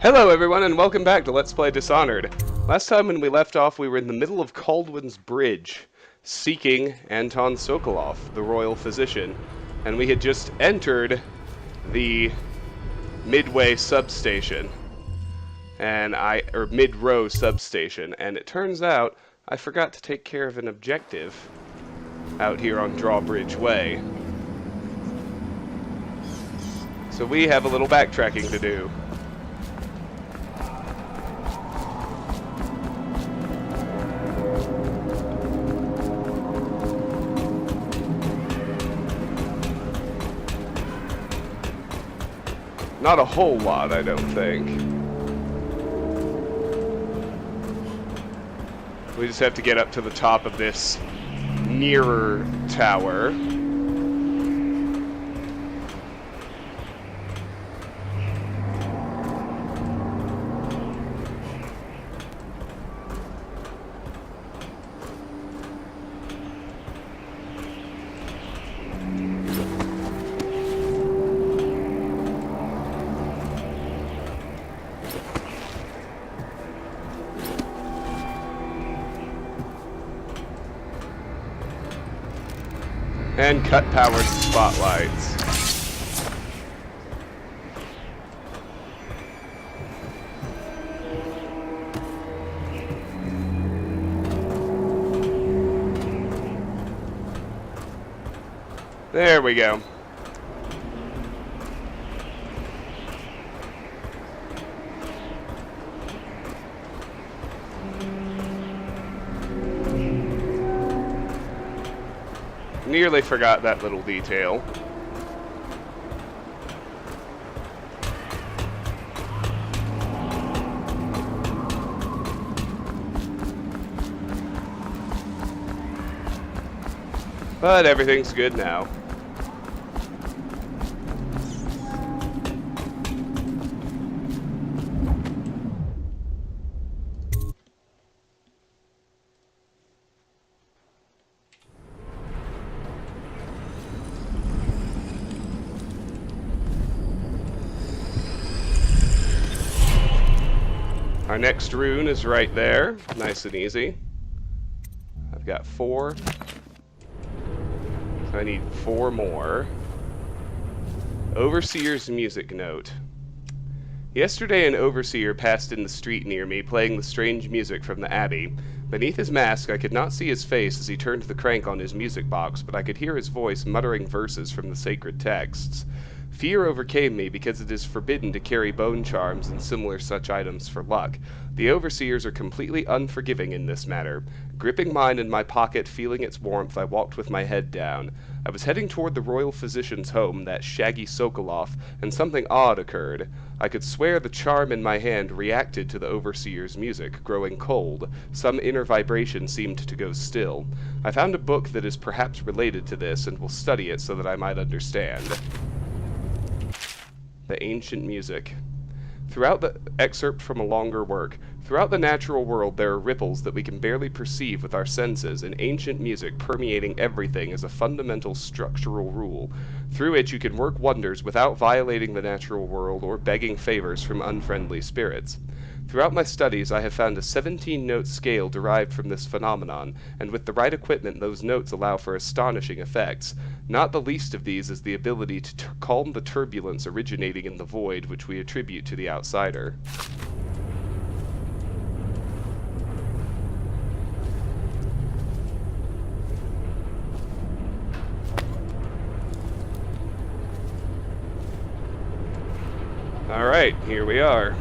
Hello everyone and welcome back to Let's Play Dishonored. Last time when we left off we were in the middle of Kaldwin's Bridge, seeking Anton Sokolov, the royal physician, and we had just entered the Midway substation, or Mid-Row substation, and it turns out I forgot to take care of an objective out here on Drawbridge Way. So we have a little backtracking to do. Not a whole lot, I don't think. We just have to get up to the top of this mirror tower. And cut powered spotlights. There we go. Nearly forgot that little detail. But everything's good now. Our next rune is right there, nice and easy. I've got 4. So I need 4 more. Overseer's music note. Yesterday an overseer passed in the street near me, playing the strange music from the abbey. Beneath his mask I could not see his face as he turned the crank on his music box, but I could hear his voice muttering verses from the sacred texts. Fear overcame me because it is forbidden to carry bone charms and similar such items for luck. The overseers are completely unforgiving in this matter. Gripping mine in my pocket, feeling its warmth, I walked with my head down. I was heading toward the royal physician's home, that shaggy Sokolov, and something odd occurred. I could swear the charm in my hand reacted to the overseer's music, growing cold. Some inner vibration seemed to go still. I found a book that is perhaps related to this, and will study it so that I might understand. The ancient music. Throughout the excerpt from a longer work, throughout the natural world there are ripples that we can barely perceive with our senses, and ancient music permeating everything is a fundamental structural rule. Through it you can work wonders without violating the natural world or begging favors from unfriendly spirits. Throughout my studies I have found a 17-note scale derived from this phenomenon, and with the right equipment those notes allow for astonishing effects. Not the least of these is the ability to calm the turbulence originating in the void which we attribute to the outsider. Alright, here we are.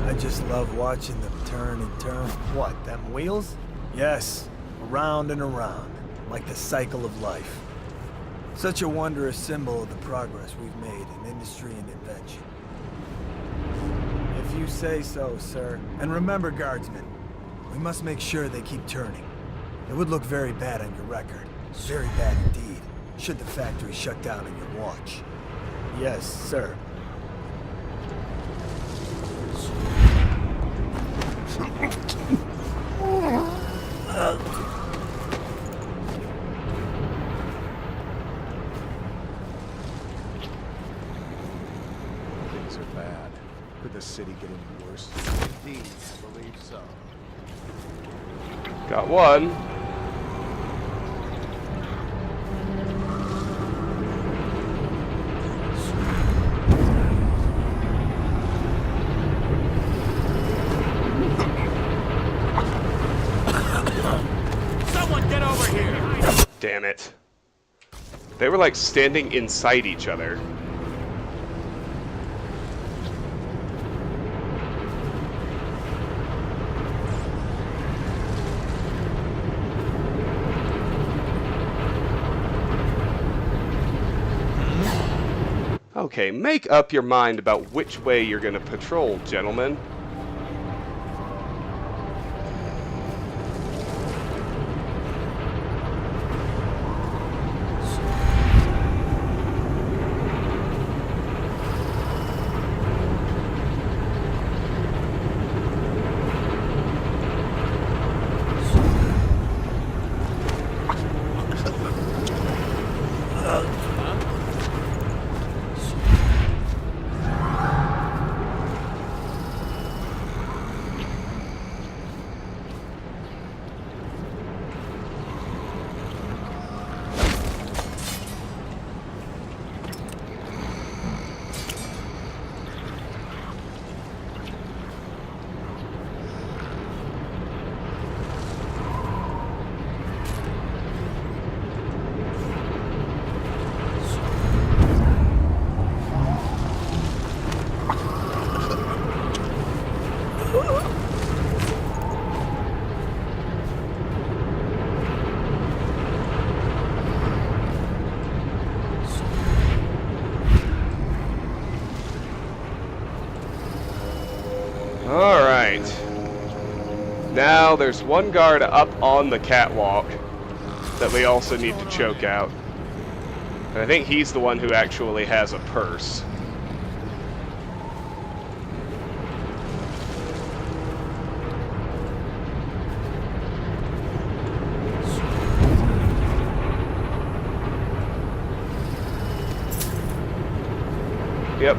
I just love watching them turn and turn. What, them wheels? Yes, around and around, like the cycle of life. Such a wondrous symbol of the progress we've made in industry and invention. If you say so, sir. And remember, guardsmen, we must make sure they keep turning. It would look very bad on your record. Very bad indeed. should the factory shut down on your watch. Yes, sir. Things are bad. Could the city get any worse? Indeed, I believe so. Got one. Someone get over here! Damn it. They were like standing inside each other. Okay, make up your mind about which way you're gonna patrol, gentlemen. Alright. Now there's one guard up on the catwalk that we also need to choke out. And I think he's the one who actually has a purse. Yep.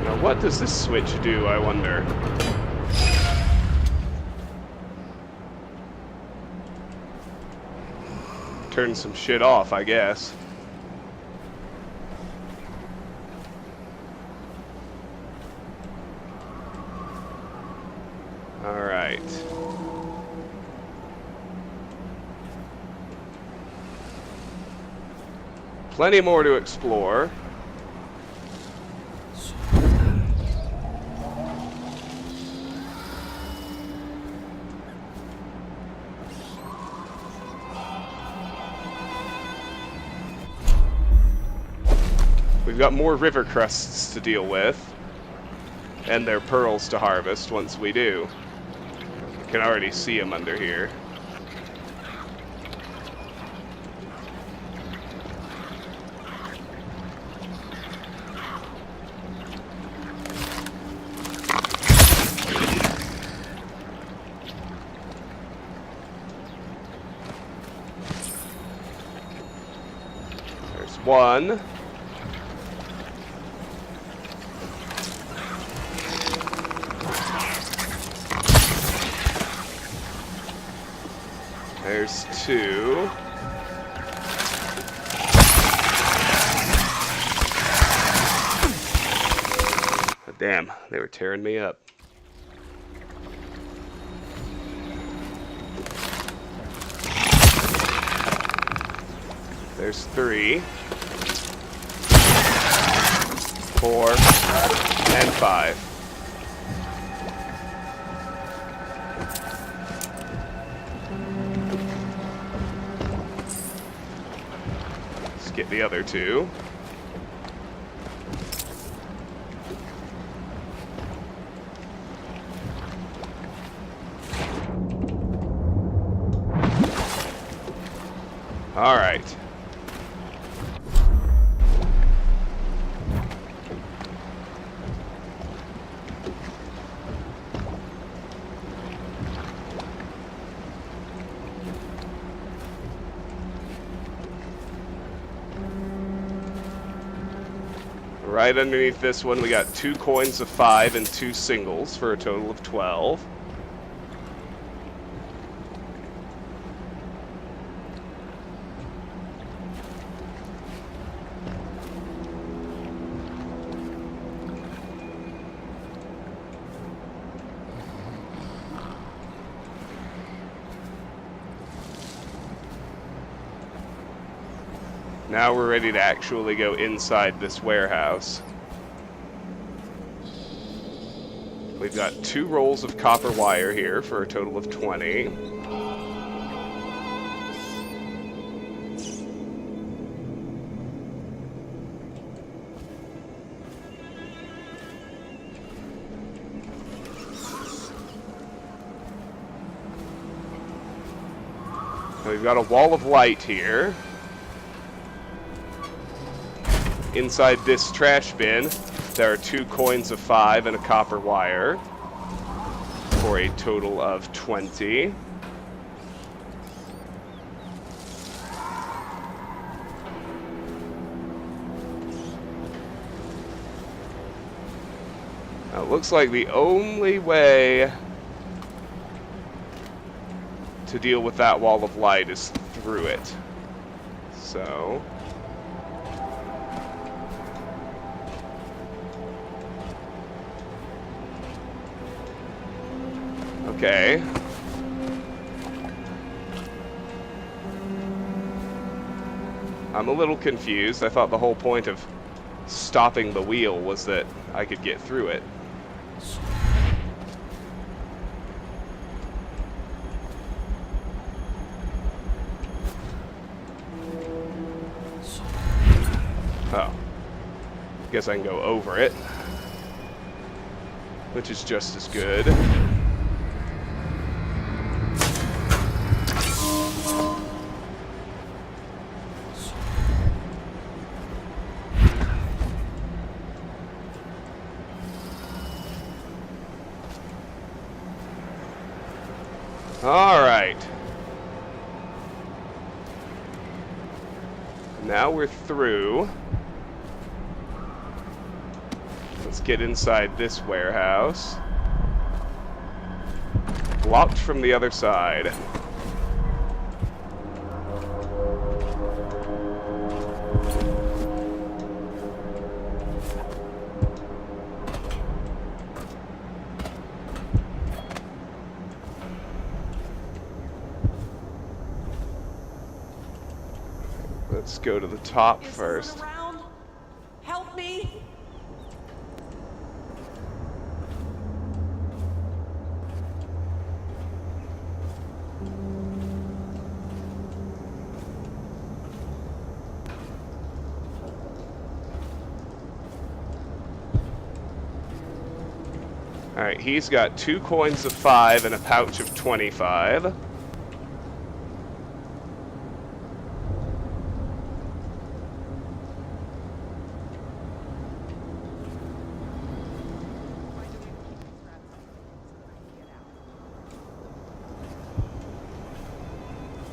Now what does this switch do, I wonder? Turn some shit off, I guess. Alright. Plenty more to explore. We've got more river crusts to deal with, and their pearls to harvest once we do. You can already see them under here. There's one. There's two. Oh, damn, they were tearing me up. There's three. 4 and 5. get the other two. All right. Right underneath this one, we got 2 coins of 5 and 2 singles for a total of 12. Now we're ready to actually go inside this warehouse. We've got 2 rolls of copper wire here for a total of 20. We've got a wall of light here. Inside this trash bin, there are 2 coins of 5 and a copper wire for a total of 20. Now, it looks like the only way to deal with that wall of light is through it. So... okay. I'm a little confused. I thought the whole point of stopping the wheel was that I could get through it. Oh. Guess I can go over it, which is just as good. All right. Now we're through. Let's get inside this warehouse. Blocked from the other side. Let's go to the top first. Around? Help me! Alright, he's got 2 coins of 5 and a pouch of 25.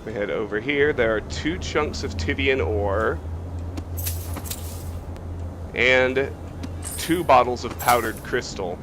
We head over here. There are 2 chunks of Tibian ore and 2 bottles of powdered crystal.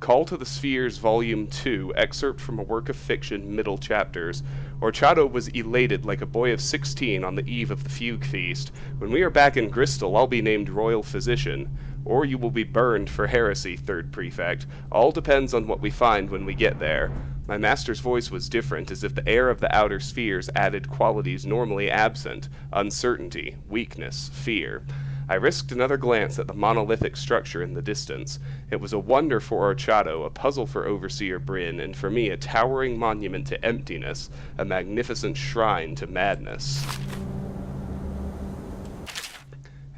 Call to the Spheres, Volume 2, excerpt from a work of fiction, middle chapters. Orchado was elated like a boy of 16 on the eve of the fugue feast. When we are back in Bristol, I'll be named Royal Physician. Or you will be burned for heresy, Third Prefect. All depends on what we find when we get there. My master's voice was different, as if the air of the outer spheres added qualities normally absent: uncertainty, weakness, fear. I risked another glance at the monolithic structure in the distance. It was a wonder for Orchado, a puzzle for Overseer Bryn, and for me a towering monument to emptiness, a magnificent shrine to madness.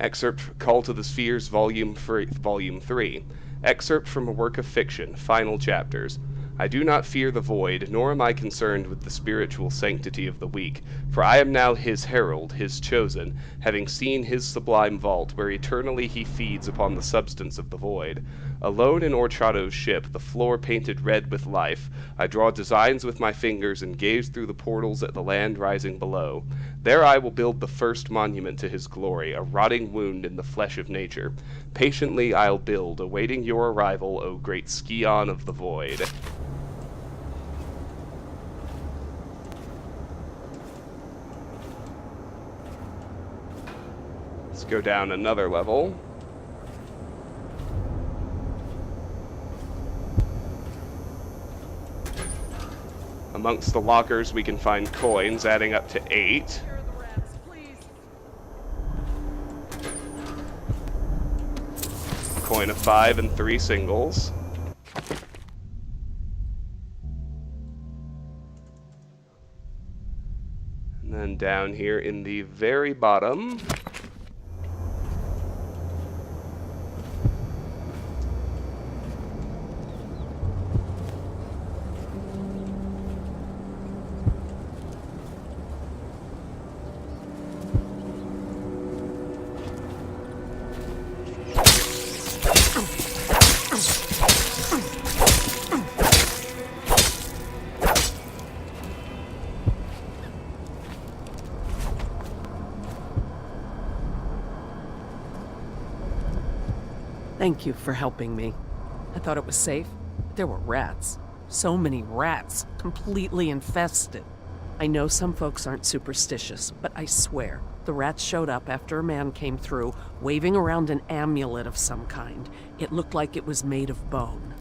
Excerpt Call to the Spheres, Volume 3. Excerpt from a work of fiction, final chapters. I do not fear the void, nor am I concerned with the spiritual sanctity of the weak, for I am now his herald, his chosen, having seen his sublime vault, where eternally he feeds upon the substance of the void. Alone in Orchado's ship, the floor painted red with life, I draw designs with my fingers and gaze through the portals at the land rising below. There I will build the first monument to his glory, a rotting wound in the flesh of nature. Patiently I'll build, awaiting your arrival, O great scion of the void. Let's go down another level. Amongst the lockers we can find coins adding up to 8. Coin of 5 and 3 singles. And then down here in the very bottom, Thank you for helping me. I thought it was safe. There were rats. So many rats, completely infested. I know some folks aren't superstitious, but I swear, the rats showed up after a man came through, waving around an amulet of some kind. It looked like it was made of bone.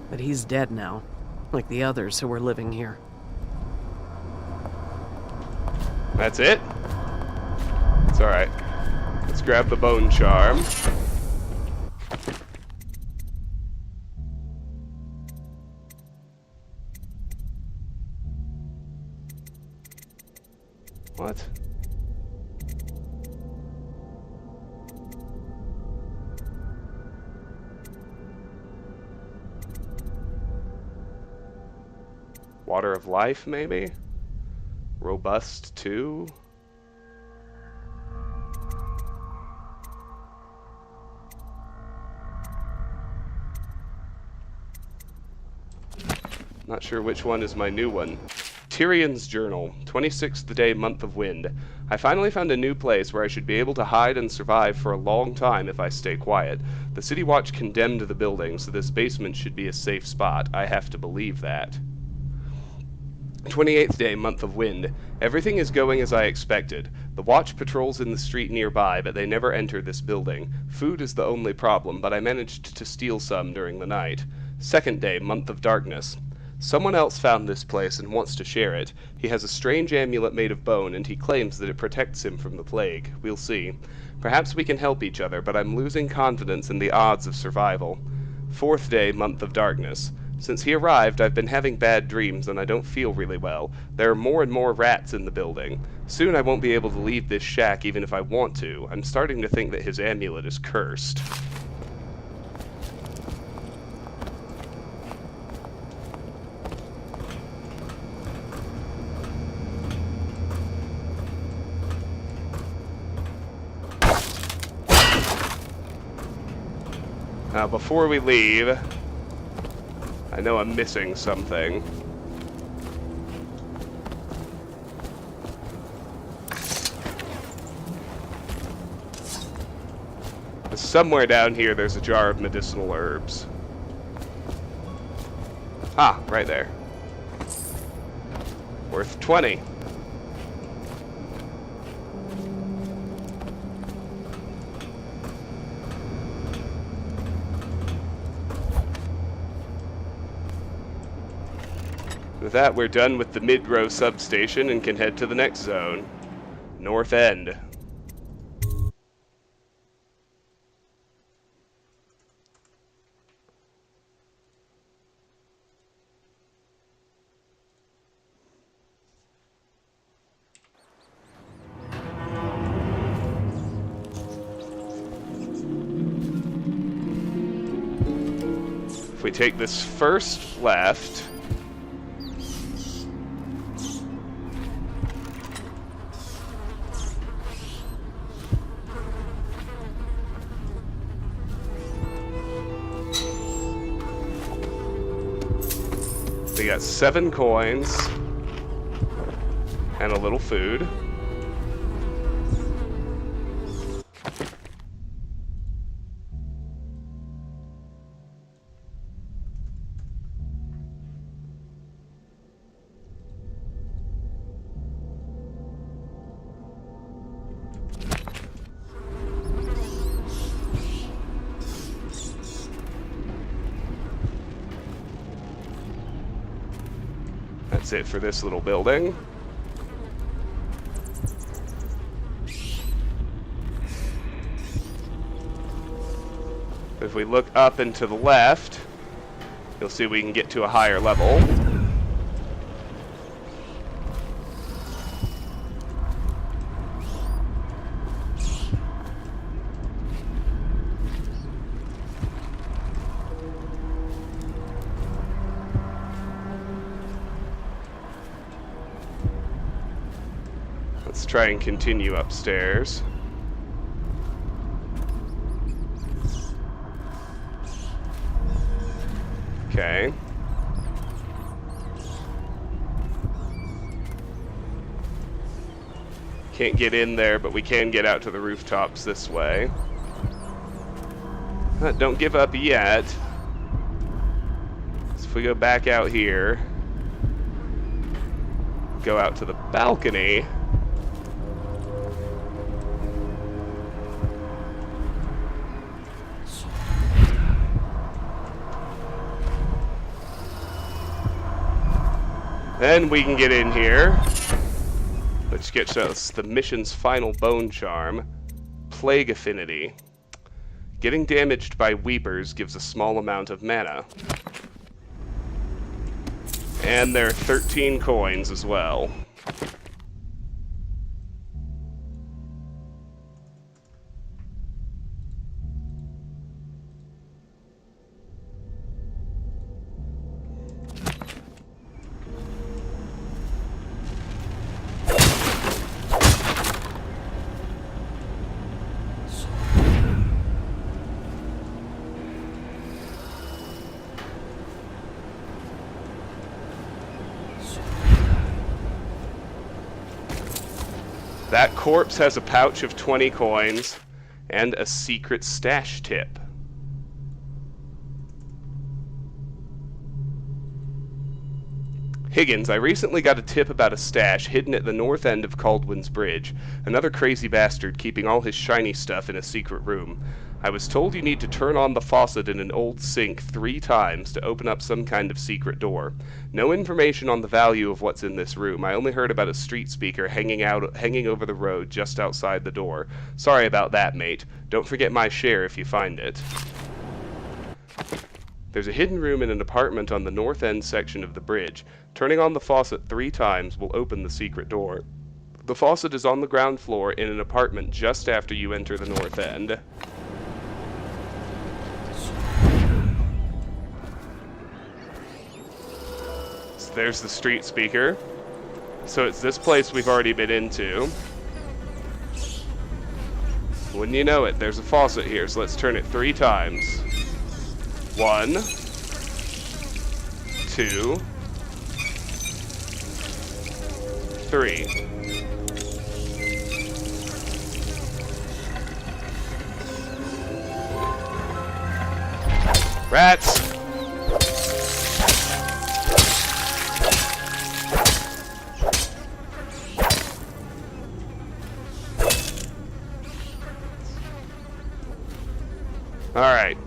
But he's dead now, like the others who were living here. that's it? It's alright. Let's grab the bone charm. What? Water of life, maybe? Robust 2? Not sure which one is my new one. Tyrion's Journal, 26th day, month of wind. I finally found a new place where I should be able to hide and survive for a long time if I stay quiet. The City Watch condemned the building, so this basement should be a safe spot. I have to believe that. 28th day, month of wind. Everything is going as I expected. The watch patrols in the street nearby, but they never enter this building. Food is the only problem, but I managed to steal some during the night. 2nd day, month of darkness. Someone else found this place and wants to share it. He has a strange amulet made of bone, and he claims that it protects him from the plague. We'll see. Perhaps we can help each other, but I'm losing confidence in the odds of survival. 4th day, month of darkness. Since he arrived, I've been having bad dreams, and I don't feel really well. There are more and more rats in the building. Soon I won't be able to leave this shack even if I want to. I'm starting to think that his amulet is cursed. Now, before we leave, I know I'm missing something. Somewhere down here there's a jar of medicinal herbs. Ah, right there. Worth 20. With that, we're done with the mid-row substation and can head to the next zone. North End. If we take this first left, we got 7 coins and a little food. That's it for this little building. If we look up and to the left, you'll see we can get to a higher level. Let's try and continue upstairs. Okay. Can't get in there, but we can get out to the rooftops this way. Don't give up yet. So if we go back out here, go out to the balcony. Then we can get in here, which gets us the mission's final bone charm, Plague Affinity. Getting damaged by Weepers gives a small amount of mana. And there are 13 coins as well. That corpse has a pouch of 20 coins and a secret stash tip. Higgins, I recently got a tip about a stash hidden at the north end of Caldwin's Bridge. Another crazy bastard keeping all his shiny stuff in a secret room. I was told you need to turn on the faucet in an old sink 3 times to open up some kind of secret door. No information on the value of what's in this room. I only heard about a street speaker hanging over the road just outside the door. Sorry about that, mate. Don't forget my share if you find it. There's a hidden room in an apartment on the north end section of the bridge. Turning on the faucet 3 times will open the secret door. The faucet is on the ground floor in an apartment just after you enter the north end. So there's the street speaker. So it's this place we've already been into. Wouldn't you know it, there's a faucet here, so let's turn it 3 times. 1, 2, 3. Rats! Alright.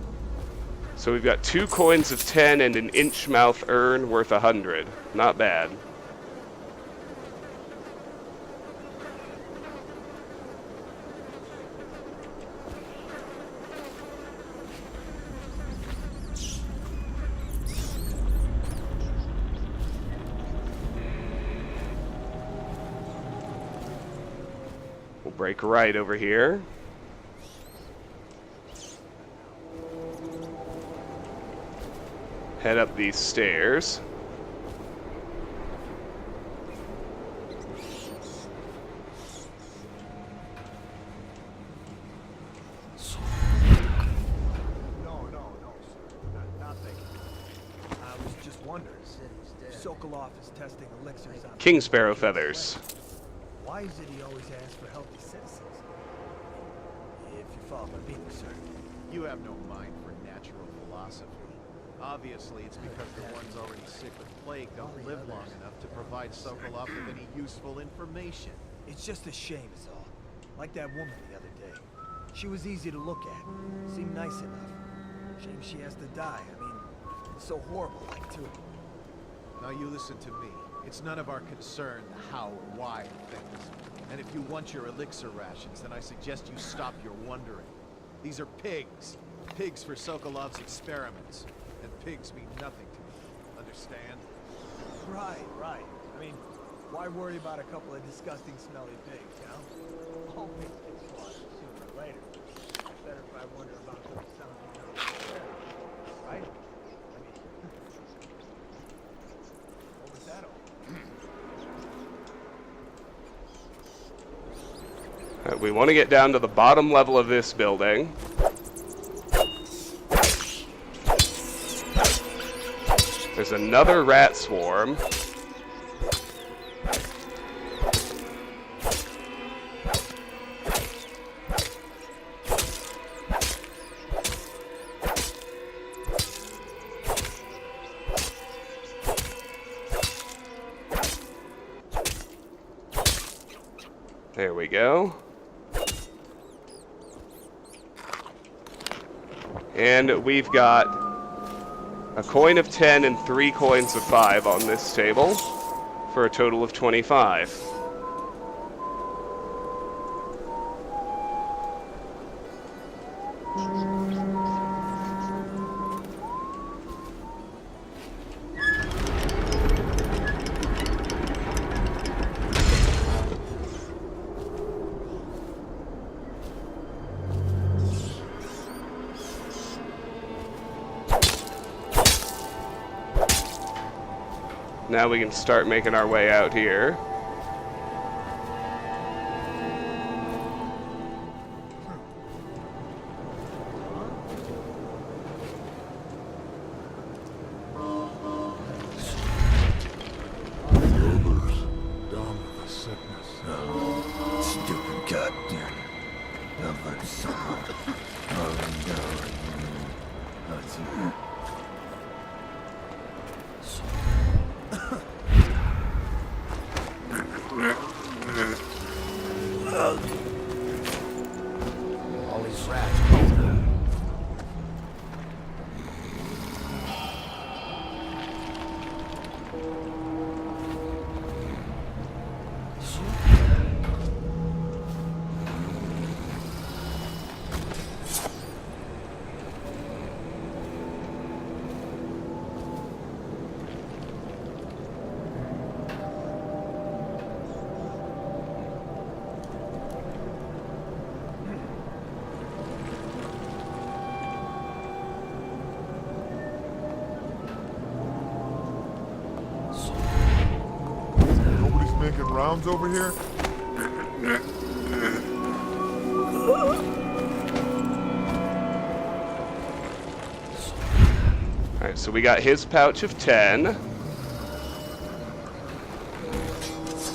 So we've got 2 coins of 10 and an inch-mouth urn worth 100. Not bad. We'll break right over here. head up these stairs. No, sir. Nothing. I was just wondering. Sokolov is testing elixirs on King Sparrow feathers. Why is it he always asks for healthy citizens? If you follow my meaning, sir. You have no mind for natural philosophy. Obviously, it's because the ones already sick with plague don't live long enough to provide Sokolov with any useful information. It's just a shame is all. Like that woman the other day. She was easy to look at. Seemed nice enough. Shame she has to die. I mean, it's so horrible, like, too. Now you listen to me. It's none of our concern the how or why of things. And if you want your elixir rations, then I suggest you stop your wondering. These are pigs. Pigs for Sokolov's experiments. And pigs mean nothing to me. Understand? Right. I mean, why worry about a couple of disgusting, smelly pigs, you know? All pigs get slaughtered sooner or later. Better if I wonder about those sounding right? I mean, what was that all? We want to get down to the bottom level of this building. There's another rat swarm. There we go. And we've got a coin of 10 and 3 coins of 5 on this table for a total of 25. Now we can start making our way out here. Stupid goddamn. All these rats. Nobody's making rounds over here? Alright, so we got his pouch of 10.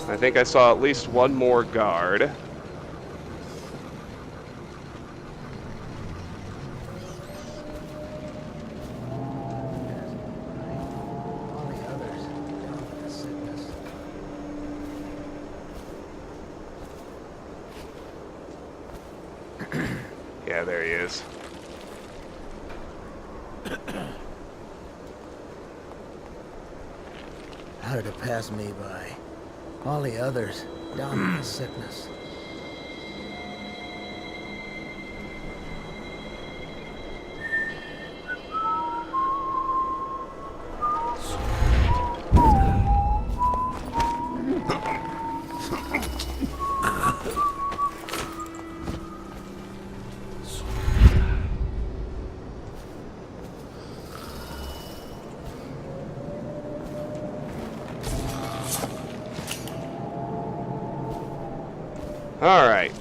I think I saw at least one more guard. Yeah, there he is. How did it pass me by? All the others, down in the sickness. Alright. I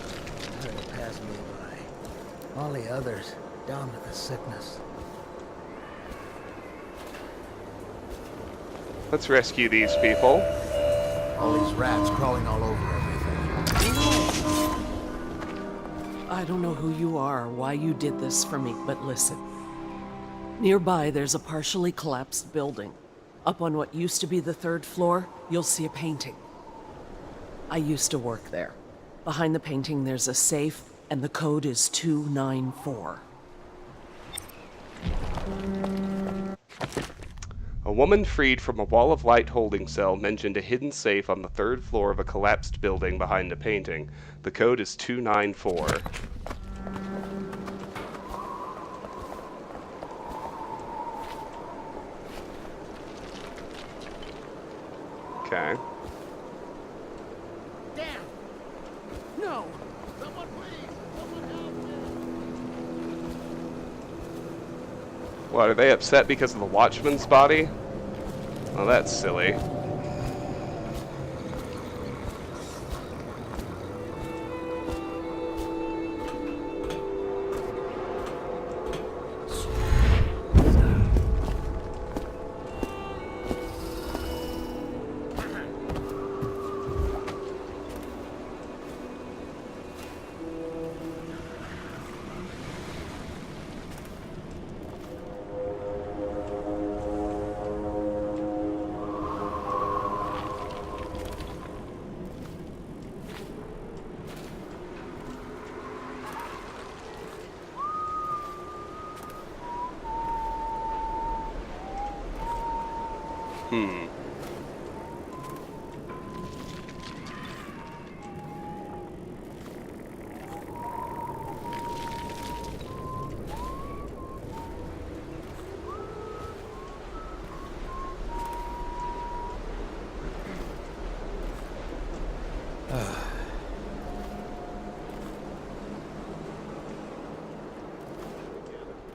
heard it pass me by. All the others down with the sickness. Let's rescue these people. All these rats crawling all over everything. I don't know who you are or why you did this for me, but listen. Nearby, there's a partially collapsed building. Up on what used to be the 3rd floor, you'll see a painting. I used to work there. Behind the painting, there's a safe, and the code is 294. A woman freed from a wall of light holding cell mentioned a hidden safe on the 3rd floor of a collapsed building behind a painting. The code is 294. Okay. Damn! No! Someone please! Someone help me! What, are they upset because of the Watchman's body? Well, that's silly.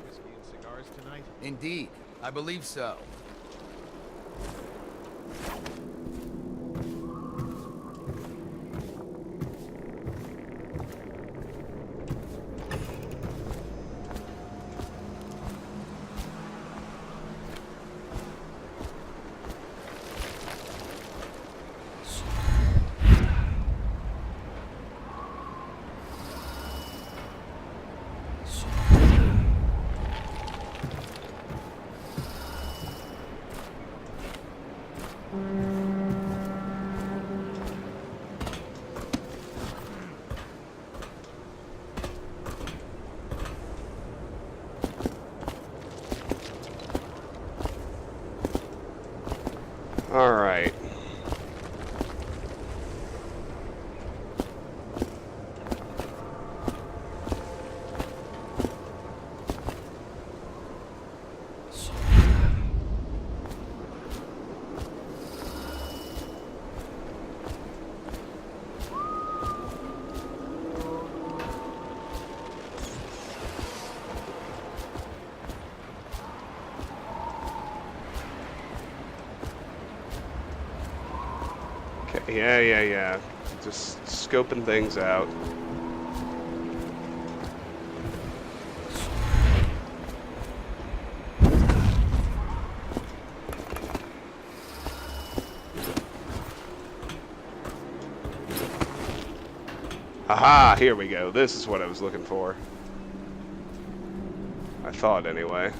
Whiskey and cigars tonight? Indeed, I believe so. Alright. Okay, yeah. Just scoping things out. Aha, here we go. This is what I was looking for. I thought, anyway.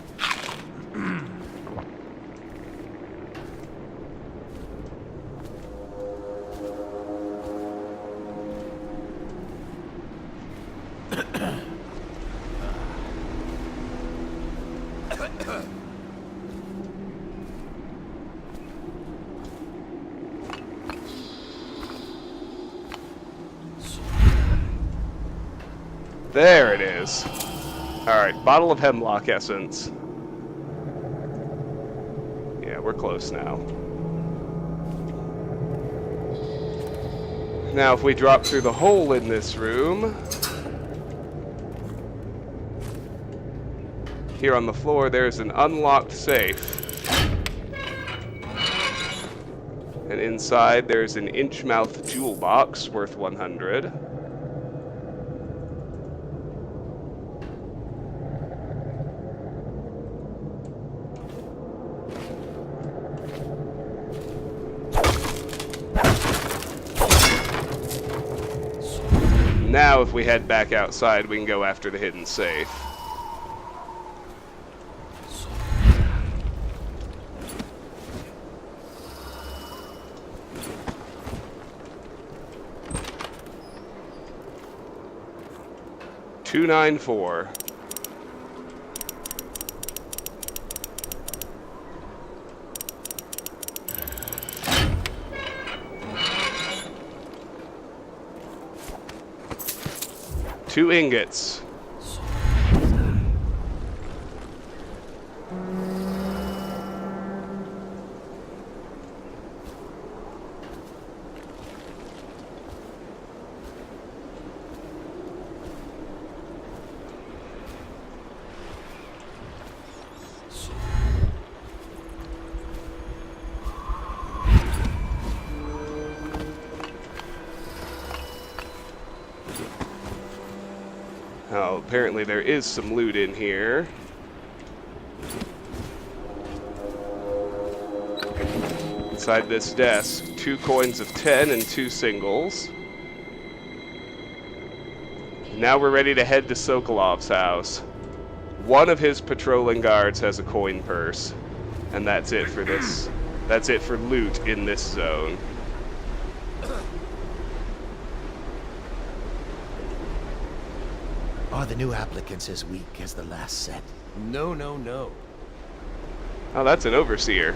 There it is. Alright, bottle of hemlock essence. Yeah, we're close now. Now, if we drop through the hole in this room... Here on the floor, there's an unlocked safe. And inside, there's an inch-mouth jewel box worth 100. Now, if we head back outside, we can go after the hidden safe. $294. Two ingots. Oh, apparently there is some loot in here. Inside this desk, 2 coins of 10 and 2 singles. Now we're ready to head to Sokolov's house. One of his patrolling guards has a coin purse. And that's it for this. That's it for loot in this zone. Are the new applicants as weak as the last set? No, no, no. Oh, that's an overseer.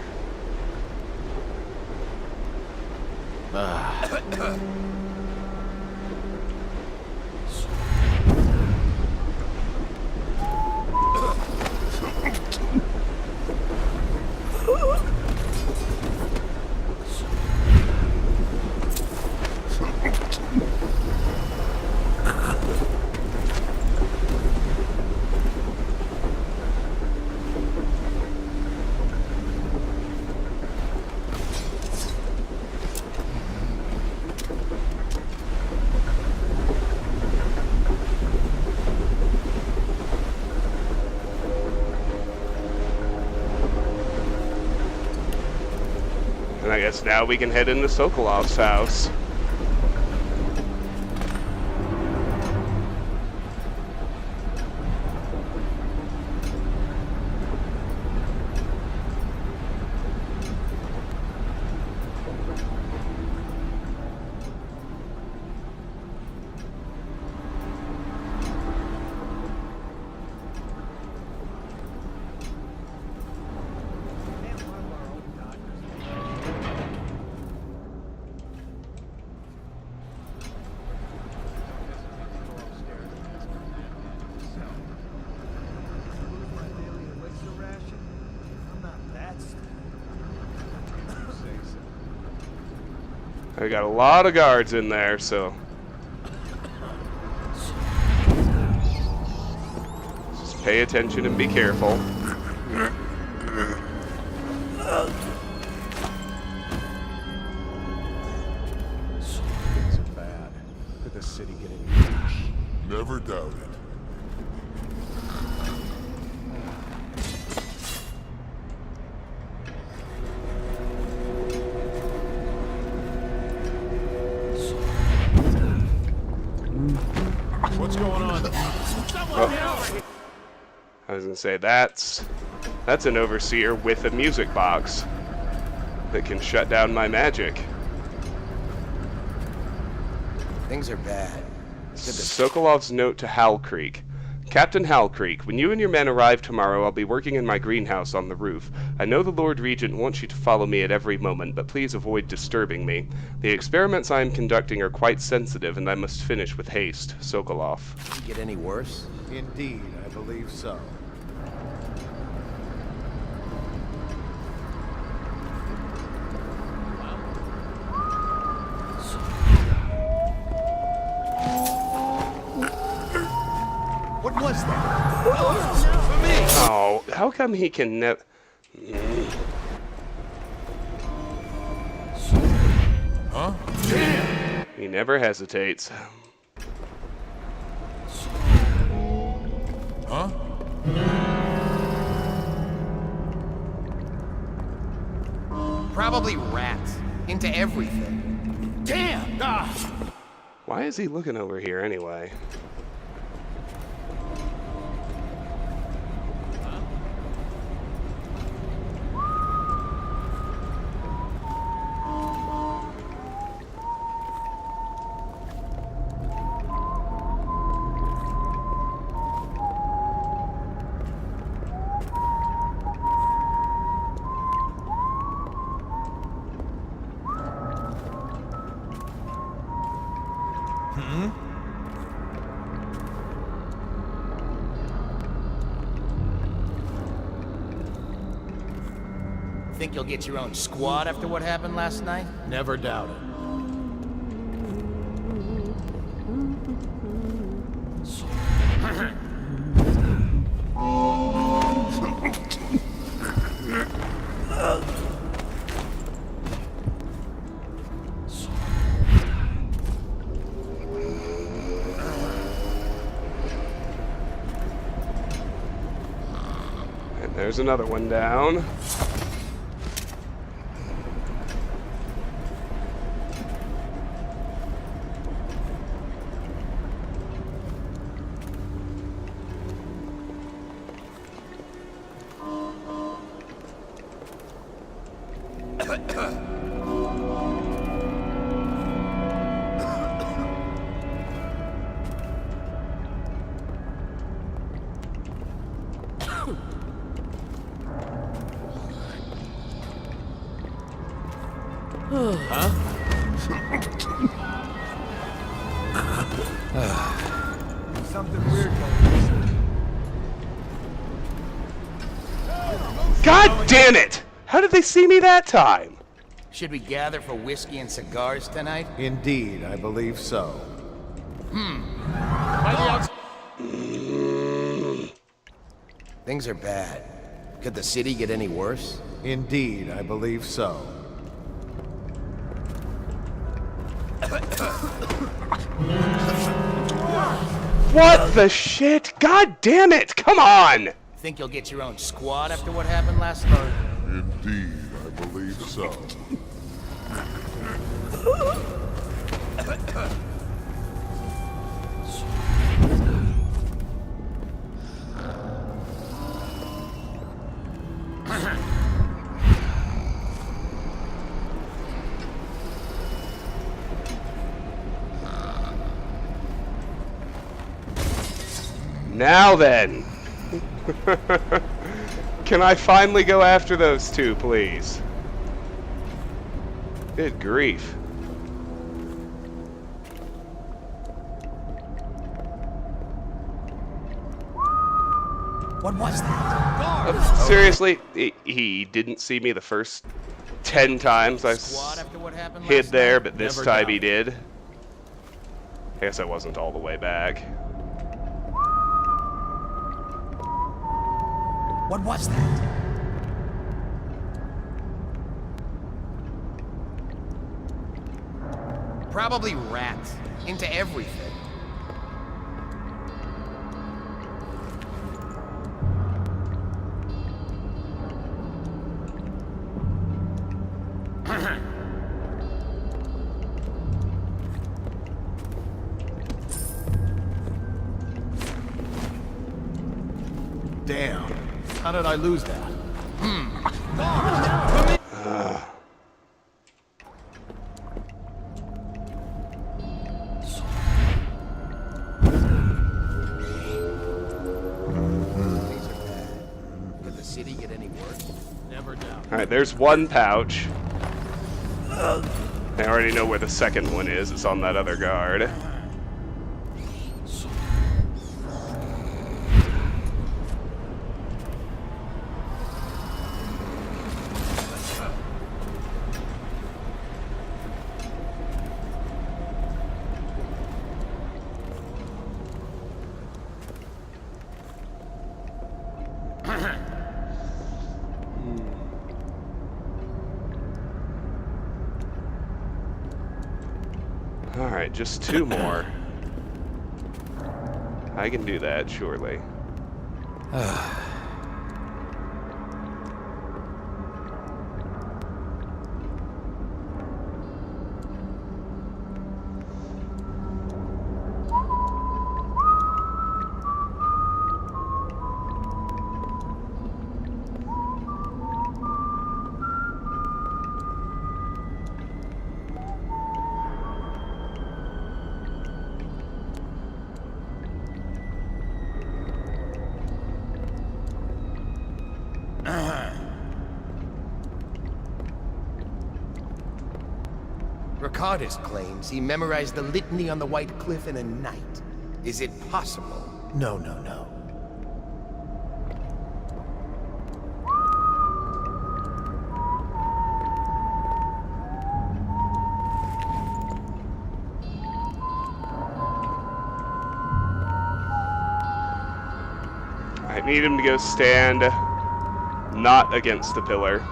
And I guess now we can head into Sokolov's house. I got a lot of guards in there, so just pay attention and be careful. Things are bad. Could the city get any worse? Never doubt it. What's going on? I was gonna say that's an overseer with a music box that can shut down my magic. Things are bad. Sokolov's note to Hal Creek. Captain Hal Creek, when you and your men arrive tomorrow, I'll be working in my greenhouse on the roof. I know the Lord Regent wants you to follow me at every moment, but please avoid disturbing me. The experiments I am conducting are quite sensitive, and I must finish with haste. Sokolov. Could it get any worse? Indeed, I believe so. What was that? Oh, how come he can never... Huh? He never hesitates. Huh? Probably rats. Into everything. Damn! Why is he looking over here anyway? Think you'll get your own squad after what happened last night? Never doubt it. And there's another one down. Something weird going on. God damn it! How did they see me that time? Should we gather for whiskey and cigars tonight? Indeed, I believe so. Things are bad. Could the city get any worse? Indeed, I believe so. What the shit? God damn it! Come on! Think you'll get your own squad after what happened last night? Indeed, I believe so. Now then! Can I finally go after those two, please? Good grief. What was that? Seriously, he didn't see me the first 10 times I Squad after what happened hid last there, night? but this Never time doubt. he did. I guess I wasn't all the way back. What was that? Probably rats. Into everything. Damn. How did I lose that? Things are bad. Could the city get any worse? Never doubt. Alright, there's one pouch. I already know where the second one is. It's on that other guard. Alright, just two more. I can do that, surely. TARDIS claims he memorized the litany on the White Cliff in a night. Is it possible? No, no, no. I need him to go stand not against the pillar.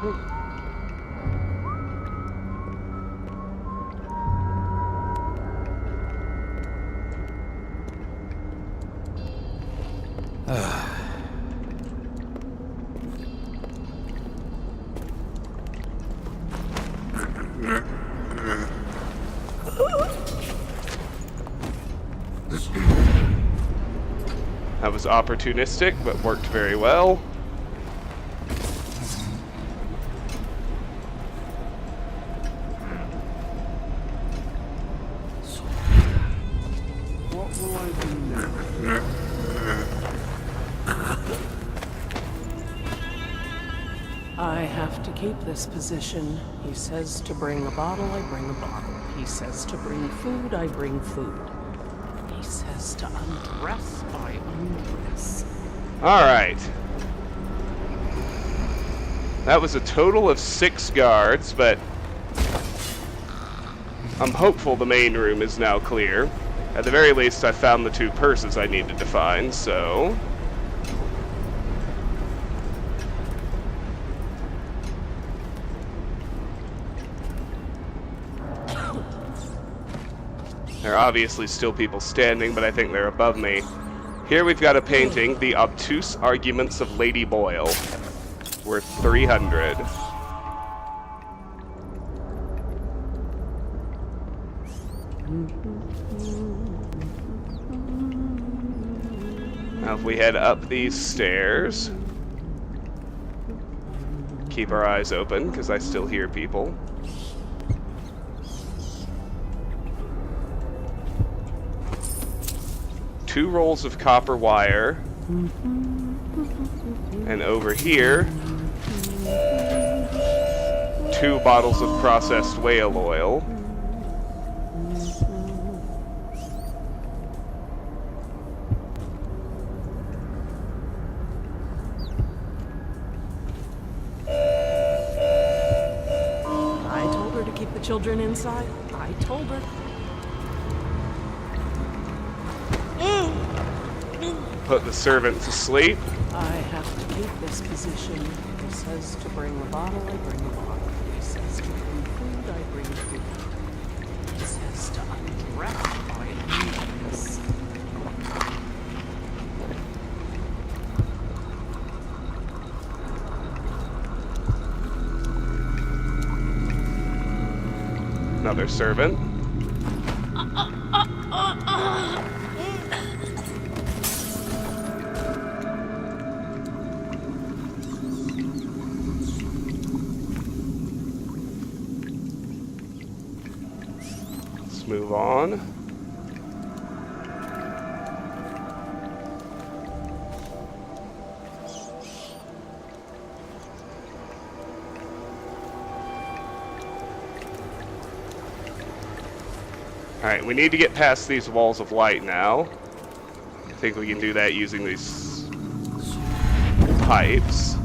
That was opportunistic, but worked very well. What will I do now? I have to keep this position. He says to bring a bottle, I bring a bottle. He says to bring food, I bring food. He says to undress, I undress. Alright. That was a total of 6 guards, but I'm hopeful the main room is now clear. At the very least, I found the 2 purses I needed to find, so... There are obviously still people standing, but I think they're above me. Here we've got a painting, The Obtuse Arguments of Lady Boyle, worth 300. Now if we head up these stairs, keep our eyes open, because I still hear people. Two rolls of copper wire, and over here, 2 bottles of processed whale oil. I told her to keep the children inside. I told her. Put the servant to sleep. I have to keep this position. He says to bring a bottle, I bring a bottle. He says to bring food, I bring food. He says to undress, I undress. Another servant. Let's move on. Alright, we need to get past these walls of light now. I think we can do that using these pipes.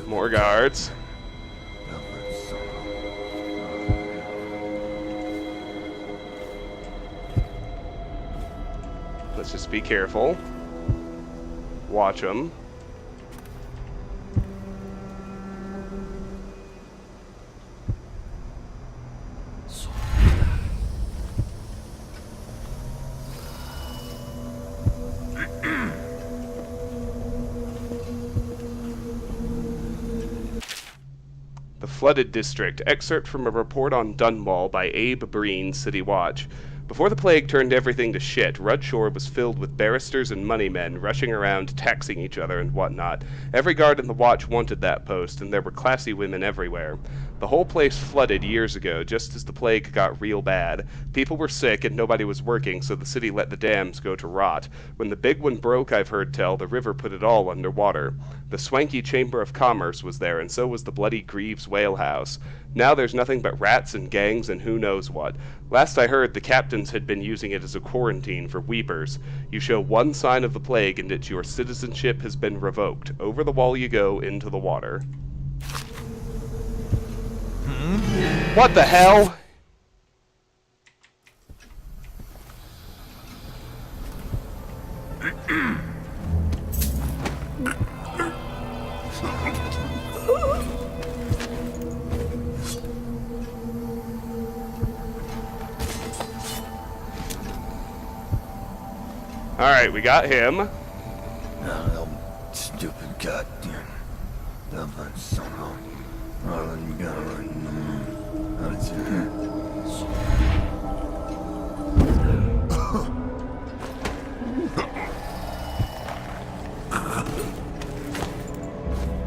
More guards. Let's just be careful. Watch them. Flooded District. Excerpt from a report on Dunwall by Abe Breen, City Watch. Before the plague turned everything to shit, Rudshore was filled with barristers and moneymen rushing around taxing each other and whatnot. Every guard in the watch wanted that post, and there were classy women everywhere. The whole place flooded years ago, just as the plague got real bad. People were sick and nobody was working, so the city let the dams go to rot. When the big one broke, I've heard tell, the river put it all underwater. The swanky Chamber of Commerce was there, and so was the bloody Greaves Whale House. Now there's nothing but rats and gangs and who knows what. Last I heard, the captains had been using it as a quarantine for weepers. You show one sign of the plague and it's your citizenship has been revoked. Over the wall you go, into the water. What the hell? Alright, we got him. Stupid goddamn.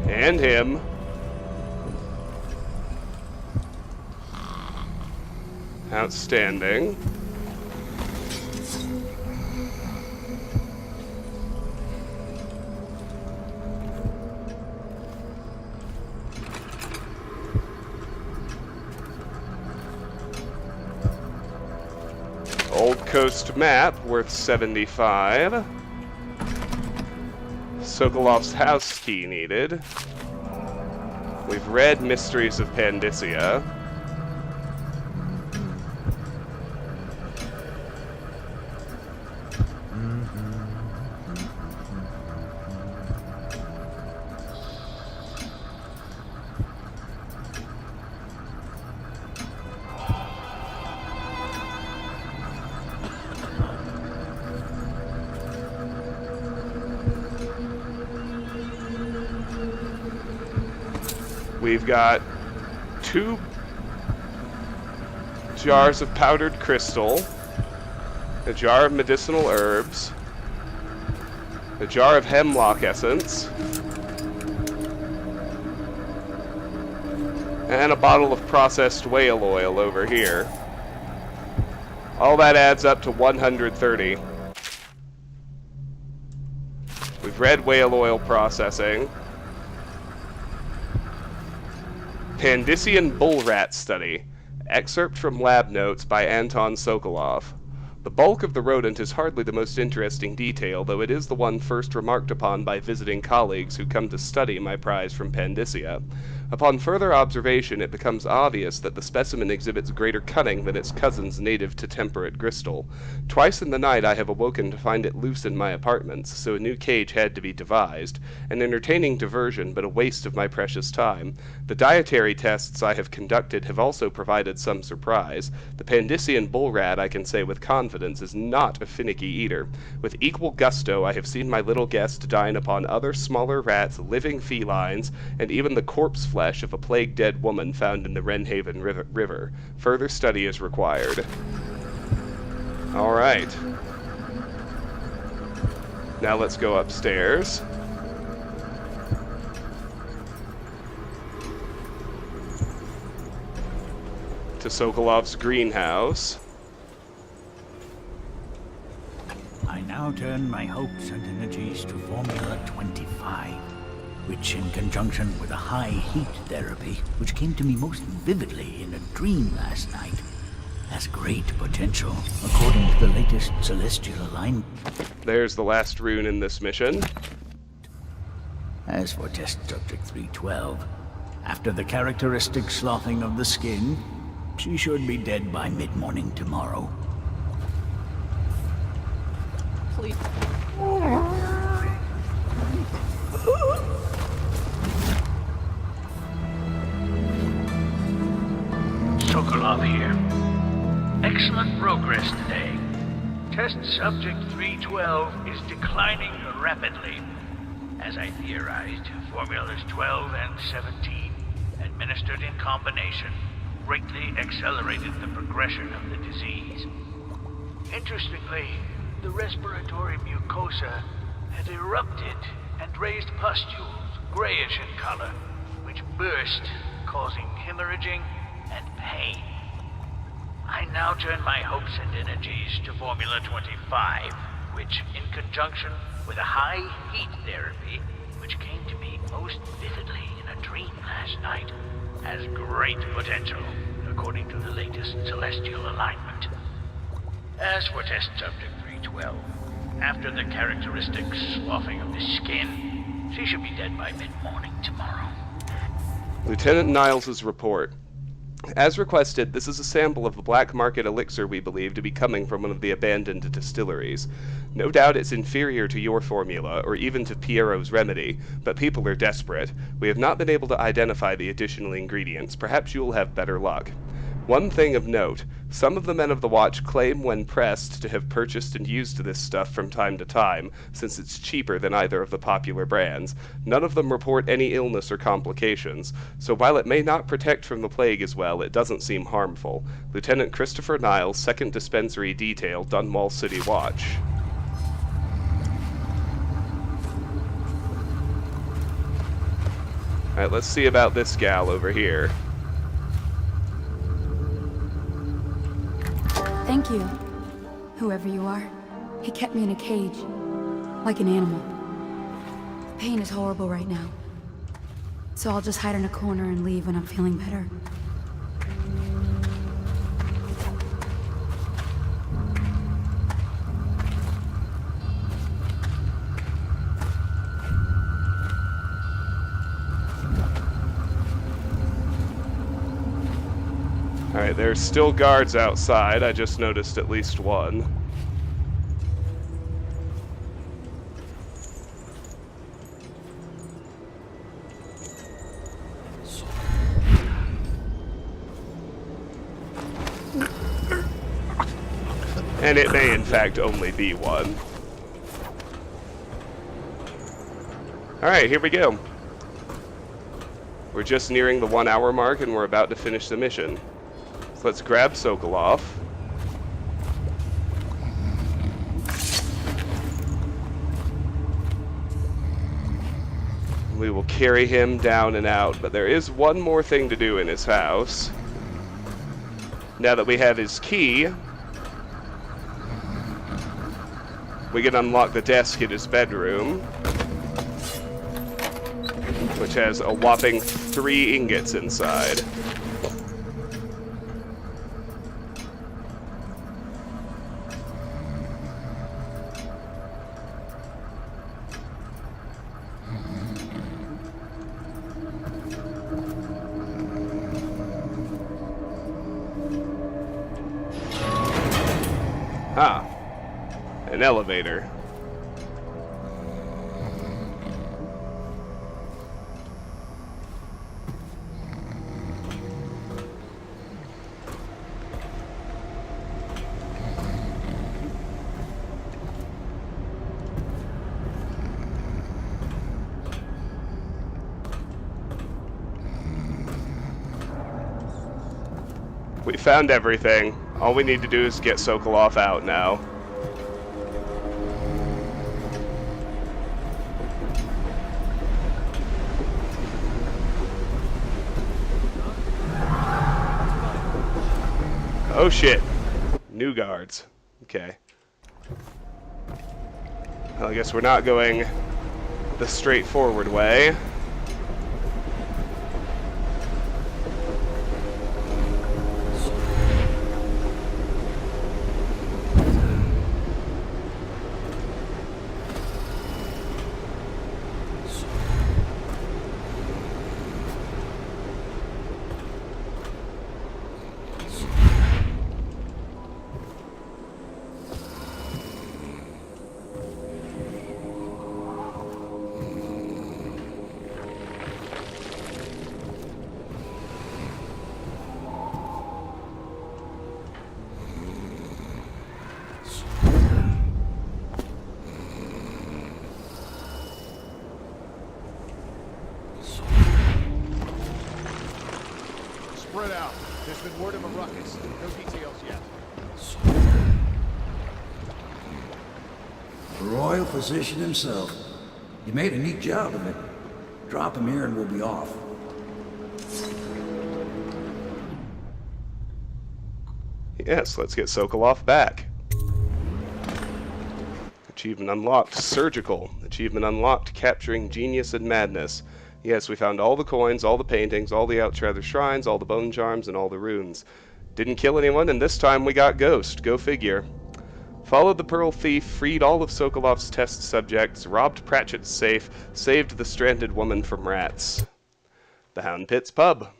And him. Outstanding. Old Coast map, worth 75. Sokolov's house key needed. We've read Mysteries of Pandyssia. We've got 2 jars of powdered crystal, a jar of medicinal herbs, a jar of hemlock essence, and a bottle of processed whale oil over here. All that adds up to 130. We've read whale oil processing. Pandyssian bull rat study. Excerpt from lab notes by Anton Sokolov. The bulk of the rodent is hardly the most interesting detail, though it is the one first remarked upon by visiting colleagues who come to study my prize from Pandyssia. Upon further observation, it becomes obvious that the specimen exhibits greater cunning than its cousins native to temperate Gristle. Twice in the night I have awoken to find it loose in my apartments, so a new cage had to be devised. An entertaining diversion, but a waste of my precious time. The dietary tests I have conducted have also provided some surprise. The Pandyssian bull rat, I can say with confidence, is not a finicky eater. With equal gusto, I have seen my little guest dine upon other smaller rats, living felines, and even the corpse flesh of a plague-dead woman found in the Wrenhaven River. Further study is required. Alright. Now let's go upstairs. To Sokolov's greenhouse. I now turn my hopes and energies to Formula 25, which, in conjunction with a high heat therapy, which came to me most vividly in a dream last night, has great potential, according to the latest celestial alignment. There's the last rune in this mission. As for test subject 312, after the characteristic sloughing of the skin, she should be dead by mid-morning tomorrow. Please. Sokolov here. Excellent progress today. Test subject 312 is declining rapidly. As I theorized, formulas 12 and 17 and administered in combination, greatly accelerated the progression of the disease. Interestingly, the respiratory mucosa had erupted and raised pustules, grayish in color, which burst, causing hemorrhaging and pain. I now turn my hopes and energies to Formula 25, which, in conjunction with a high heat therapy, which came to me most vividly in a dream last night, has great potential, according to the latest celestial alignment. As for test subject 312, after the characteristic sloughing of the skin, she should be dead by mid-morning tomorrow. Lieutenant Niles' report. As requested, this is a sample of the black market elixir we believe to be coming from one of the abandoned distilleries. No doubt it's inferior to your formula, or even to Pierrot's remedy, but people are desperate. We have not been able to identify the additional ingredients. Perhaps you will have better luck. One thing of note, some of the men of the Watch claim when pressed to have purchased and used this stuff from time to time, since it's cheaper than either of the popular brands. None of them report any illness or complications, so while it may not protect from the plague as well, it doesn't seem harmful. Lieutenant Christopher Niles, 2nd Dispensary Detail, Dunwall City Watch. Alright, let's see about this gal over here. Thank you, whoever you are. He kept me in a cage, like an animal. The pain is horrible right now, so I'll just hide in a corner and leave when I'm feeling better. Alright, there's still guards outside. I just noticed at least one. And it may in fact only be one. Alright, here we go. We're just nearing the 1 hour mark and we're about to finish the mission. Let's grab Sokolov. We will carry him down and out, but there is one more thing to do in his house. Now that we have his key, we can unlock the desk in his bedroom, which has a whopping 3 ingots inside. Ah, an elevator. We found everything. All we need to do is get Sokolov out now. Oh shit. New guards. Okay. Well, I guess we're not going the straightforward way. There's been word of a ruckus. No details yet. The royal physician himself. You made a neat job of it. Drop him here and we'll be off. Yes, let's get Sokolov back. Achievement unlocked. Surgical. Achievement unlocked. Capturing genius and madness. Yes, we found all the coins, all the paintings, all the Outrather shrines, all the bone charms, and all the runes. Didn't kill anyone, and this time we got Ghost. Go figure. Followed the Pearl Thief, freed all of Sokolov's test subjects, robbed Pratchett's safe, saved the stranded woman from rats. The Hound Pit's pub.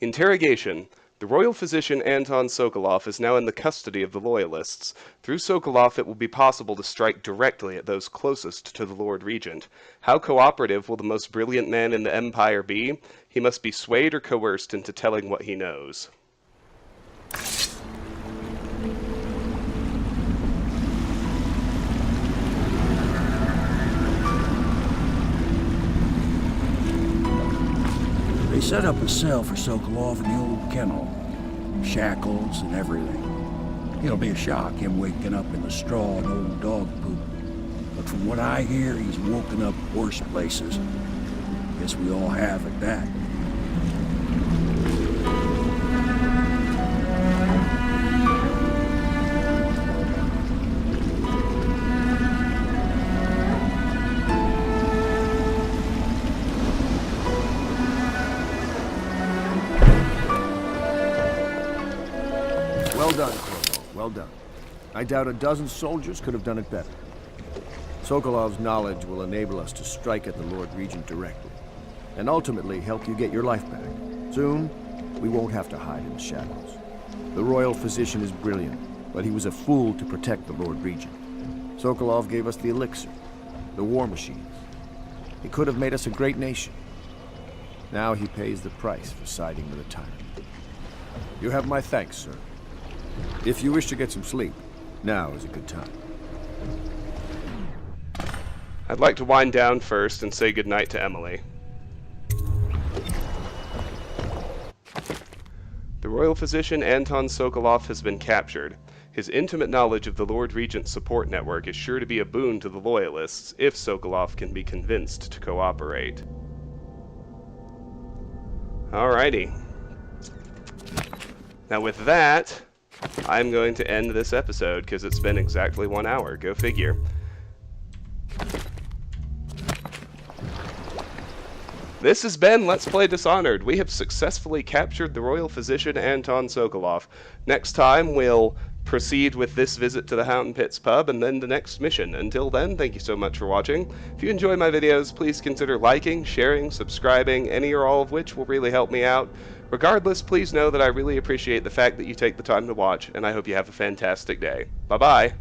Interrogation. The royal physician Anton Sokolov is now in the custody of the Loyalists. Through Sokolov, it will be possible to strike directly at those closest to the Lord Regent. How cooperative will the most brilliant man in the Empire be? He must be swayed or coerced into telling what he knows. They set up a cell for Sokolov in the old kennel. Shackles and everything. It'll be a shock, him waking up in the straw and old dog poop. But from what I hear, he's woken up worse places. Guess we all have at that. Well done, Corvo. Well done. I doubt a dozen soldiers could have done it better. Sokolov's knowledge will enable us to strike at the Lord Regent directly, and ultimately help you get your life back. Soon, we won't have to hide in the shadows. The royal physician is brilliant, but he was a fool to protect the Lord Regent. Sokolov gave us the elixir, the war machines. He could have made us a great nation. Now he pays the price for siding with a tyrant. You have my thanks, sir. If you wish to get some sleep, now is a good time. I'd like to wind down first and say goodnight to Emily. The royal physician Anton Sokolov has been captured. His intimate knowledge of the Lord Regent's support network is sure to be a boon to the Loyalists, if Sokolov can be convinced to cooperate. Alrighty. Now with that, I'm going to end this episode, because it's been exactly 1 hour. Go figure. This has been Let's Play Dishonored. We have successfully captured the royal physician Anton Sokolov. Next time, we'll proceed with this visit to the Hound Pit's pub, and then the next mission. Until then, thank you so much for watching. If you enjoy my videos, please consider liking, sharing, subscribing, any or all of which will really help me out. Regardless, please know that I really appreciate the fact that you take the time to watch, and I hope you have a fantastic day. Bye-bye!